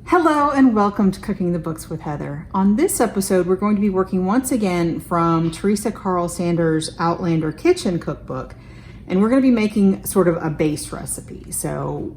Hello and welcome to Cooking the Books with Heather. On this episode, we're going to be working once again from Teresa Carle-Sanders' Outlander Kitchen Cookbook, and we're going to be making sort of a base recipe. So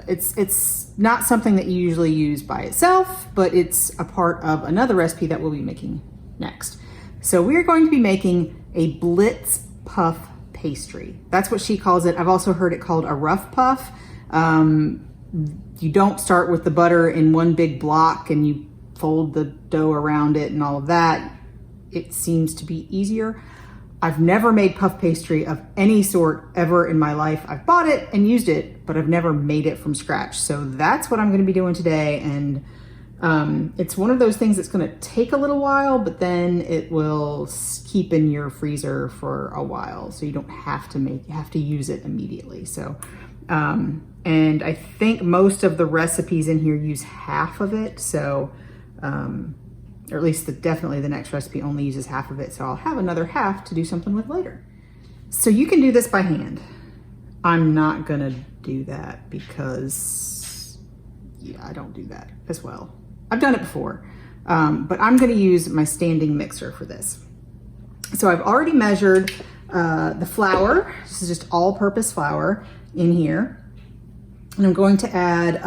it's not something that you usually use by itself, but it's a part of another recipe that we'll be making next. So we're going to be making a Blitz puff pastry. That's what she calls it. I've also heard it called a rough puff. You don't start with the butter in one big block and you fold the dough around it and all of that. It seems to be easier. I've never made puff pastry of any sort ever in my life. I've bought it and used it, but I've never made it from scratch. So that's what I'm going to be doing today. And it's one of those things that's going to take a little while, but then it will keep in your freezer for a while. So you don't have to you have to use it immediately. So, and I think most of the recipes in here use half of it. So, or at least definitely the next recipe only uses half of it. So I'll have another half to do something with later. So you can do this by hand. I'm not gonna do that because, yeah, I don't do that as well. I've done it before, but I'm gonna use my standing mixer for this. So I've already measured the flour. This is just all-purpose flour in here. And I'm going to add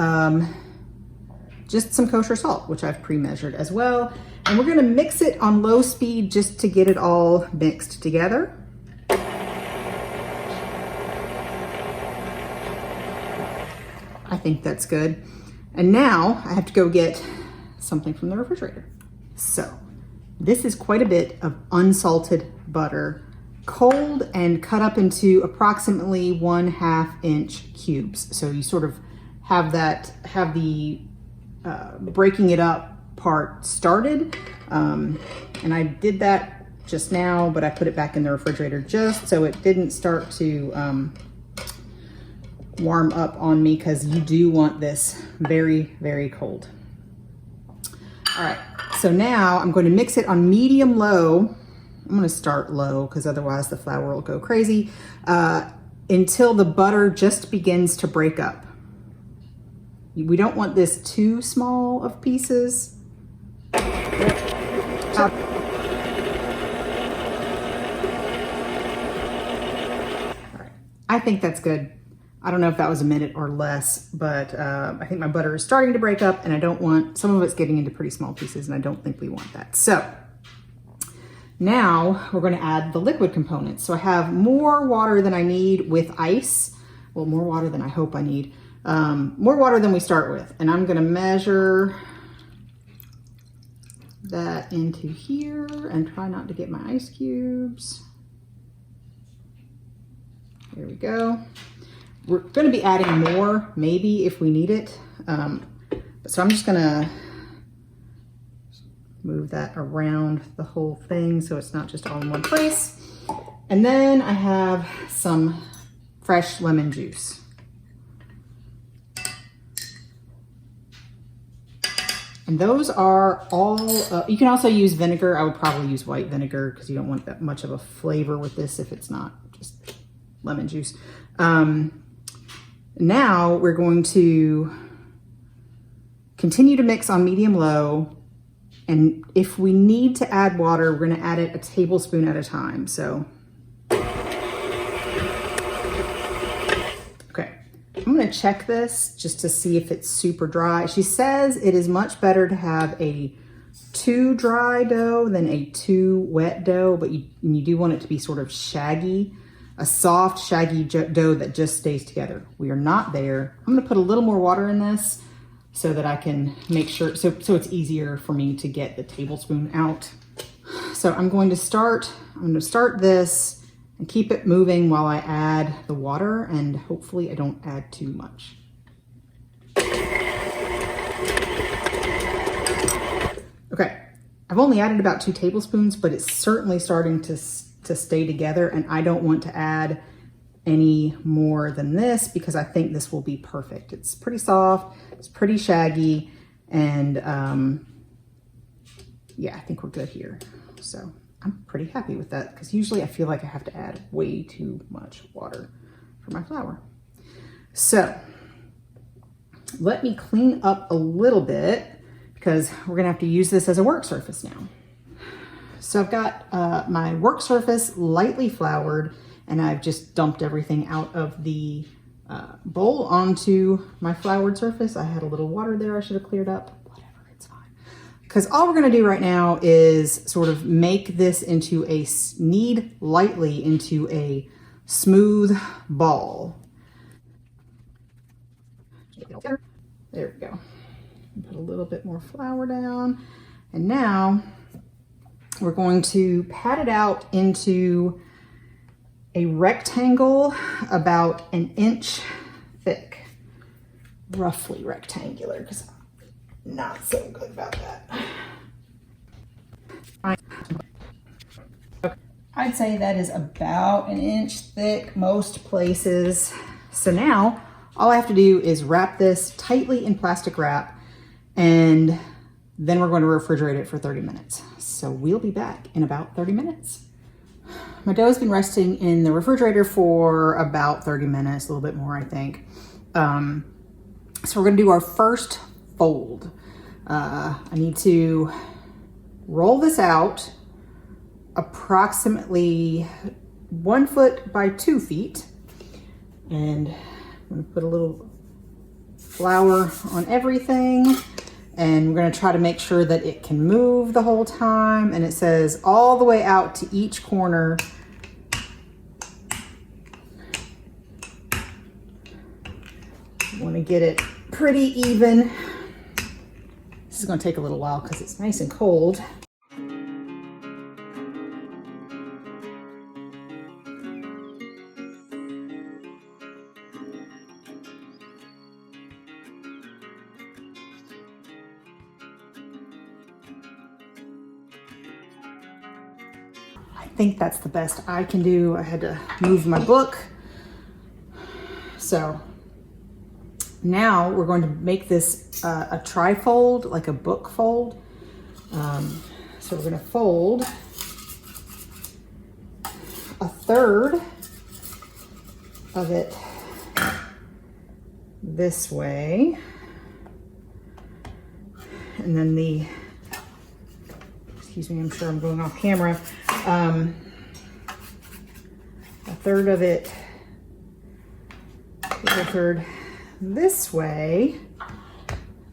just some kosher salt, which I've pre-measured as well. And we're gonna mix it on low speed just to get it all mixed together. I think that's good. And now I have to go get something from the refrigerator. So this is quite a bit of unsalted butter, cold and cut up into approximately 1/2 inch cubes. So you sort of have the breaking it up part started. And I did that just now, but I put it back in the refrigerator just so it didn't start to warm up on me, because you do want this very, very cold. All right, so now I'm going to mix it on medium-low. I'm gonna start low because otherwise the flour will go crazy, until the butter just begins to break up. We don't want this too small of pieces. All right, I think that's good. I don't know if that was a minute or less, but I think my butter is starting to break up and I don't want, some of it's getting into pretty small pieces and I don't think we want that. So now we're going to add the liquid components. So I have more water than I need with ice. Well, more water than I hope I need. More water than we start with. And I'm going to measure that into here and try not to get my ice cubes. There we go. We're going to be adding more, maybe, if we need it. So I'm just going to move that around the whole thing so it's not just all in one place. And then I have some fresh lemon juice. And those are all, you can also use vinegar. I would probably use white vinegar because you don't want that much of a flavor with this if it's not just lemon juice. Now we're going to continue to mix on medium-low. And if we need to add water, we're gonna add it a tablespoon at a time, so. Okay, I'm gonna check this just to see if it's super dry. She says it is much better to have a too dry dough than a too wet dough, but you do want it to be sort of shaggy, a soft, shaggy dough that just stays together. We are not there. I'm gonna put a little more water in this so that I can make sure, so it's easier for me to get the tablespoon out. So I'm going to start this and keep it moving while I add the water, and hopefully I don't add too much. Okay, I've only added about 2 tablespoons, but it's certainly starting to stay together, and I don't want to add any more than this because I think this will be perfect. It's pretty soft, it's pretty shaggy, and yeah, I think we're good here. So I'm pretty happy with that because usually I feel like I have to add way too much water for my flour. So let me clean up a little bit because we're gonna have to use this as a work surface now. So I've got my work surface lightly floured, and I've just dumped everything out of the bowl onto my floured surface. I had a little water there I should have cleared up. Whatever, it's fine. Because all we're gonna do right now is sort of make this into knead lightly into a smooth ball. There we go. Put a little bit more flour down. And now we're going to pat it out into a rectangle about 1 inch thick. Roughly rectangular, because I'm not so good about that. I'd say that is about 1 inch thick most places. So now all I have to do is wrap this tightly in plastic wrap, and then we're going to refrigerate it for 30 minutes. So we'll be back in about 30 minutes. My dough has been resting in the refrigerator for about 30 minutes, a little bit more, I think. So we're gonna do our first fold. I need to roll this out approximately 1 foot by 2 feet. And I'm gonna put a little flour on everything. And we're gonna try to make sure that it can move the whole time. And it says all the way out to each corner. You wanna get it pretty even. This is gonna take a little while because it's nice and cold. I think that's the best I can do. I had to move my book. So now we're going to make this a tri-fold, like a book fold. So we're going to fold 1/3 of it this way. And then excuse me, I'm sure I'm going off camera. 1/3 of it, 1/3 this way.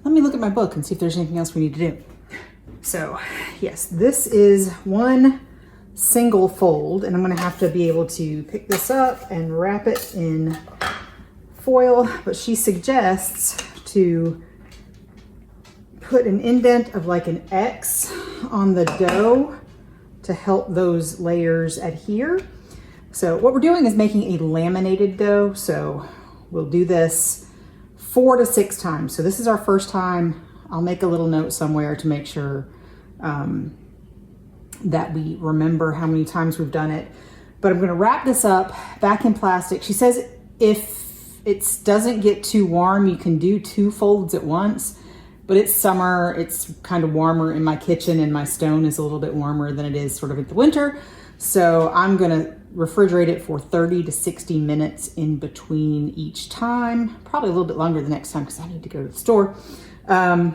Let me look at my book and see if there's anything else we need to do. So yes, this is one single fold, and I'm gonna have to be able to pick this up and wrap it in foil, but she suggests to put an indent of like an X on the dough to help those layers adhere. So what we're doing is making a laminated dough. So we'll do this 4 to 6 times. So this is our first time. I'll make a little note somewhere to make sure that we remember how many times we've done it. But I'm gonna wrap this up back in plastic. She says if it doesn't get too warm, you can do 2 folds at once. But it's summer, it's kind of warmer in my kitchen, and my stone is a little bit warmer than it is sort of in the winter. So I'm gonna refrigerate it for 30 to 60 minutes in between each time. Probably a little bit longer the next time because I need to go to the store. But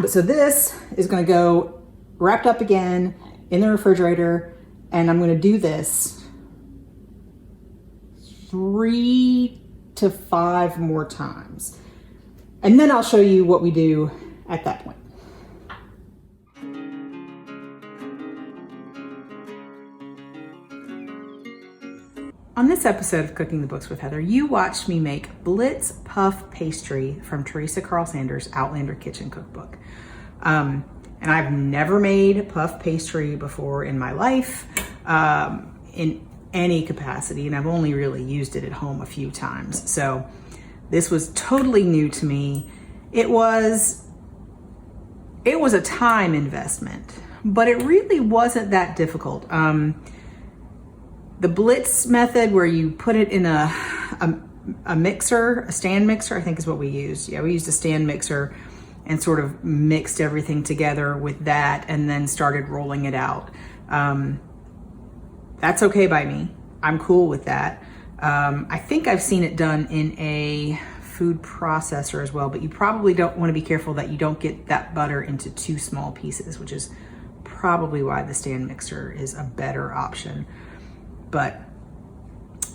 so this is gonna go wrapped up again in the refrigerator, and I'm gonna do this 3 to 5 more times. And then I'll show you what we do at that point. On this episode of Cooking the Books with Heather, you watched me make Blitz puff pastry from Teresa Carle-Sanders' Outlander kitchen cookbook. And I've never made puff pastry before in my life in any capacity, and I've only really used it at home a few times. So this was totally new to me. It was a time investment, but it really wasn't that difficult. The Blitz method, where you put it in a mixer, a stand mixer, I think is what we used. Yeah, we used a stand mixer and sort of mixed everything together with that and then started rolling it out. That's okay by me. I'm cool with that. I think I've seen it done in a food processor as well, but you probably don't want to be careful that you don't get that butter into too small pieces, which is probably why the stand mixer is a better option. But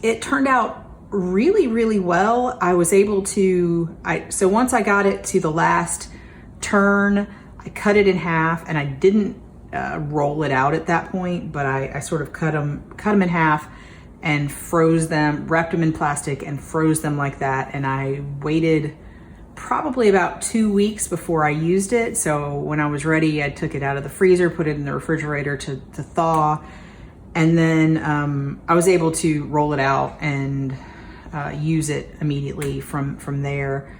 it turned out really, really well. I was able to, so once I got it to the last turn, I cut it in half, and I didn't roll it out at that point, but I sort of cut them in half and froze them, wrapped them in plastic and froze them like that. And I waited probably about 2 weeks before I used it. So when I was ready, I took it out of the freezer, put it in the refrigerator to thaw. And then I was able to roll it out and use it immediately from there.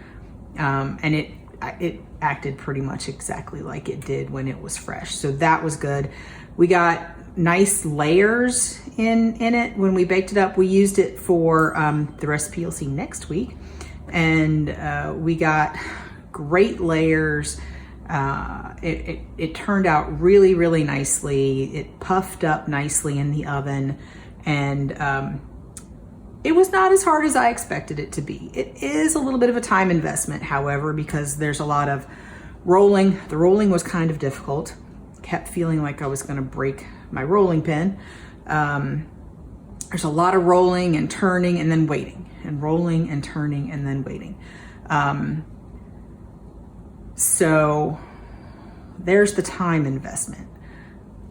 And it acted pretty much exactly like it did when it was fresh. So that was good. We got nice layers in it when we baked it up. We used it for the recipe you'll see next week. And we got great layers. It turned out really, really nicely. It puffed up nicely in the oven, and it was not as hard as I expected it to be. It is a little bit of a time investment, however, because there's a lot of rolling. The rolling was kind of difficult. Kept feeling like I was gonna break my rolling pin. There's a lot of rolling and turning and then waiting, and rolling and turning and then waiting. So there's the time investment.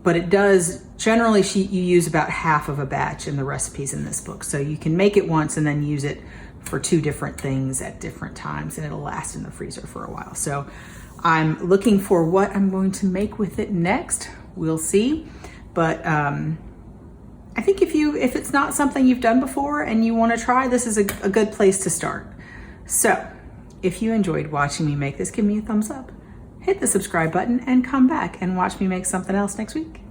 But it does, generally you use about half of a batch in the recipes in this book. So you can make it once and then use it for 2 different things at different times, and it'll last in the freezer for a while. So I'm looking for what I'm going to make with it next. We'll see. But I think if it's not something you've done before and you want to try, this is a good place to start. So if you enjoyed watching me make this, give me a thumbs up. Hit the subscribe button and come back and watch me make something else next week.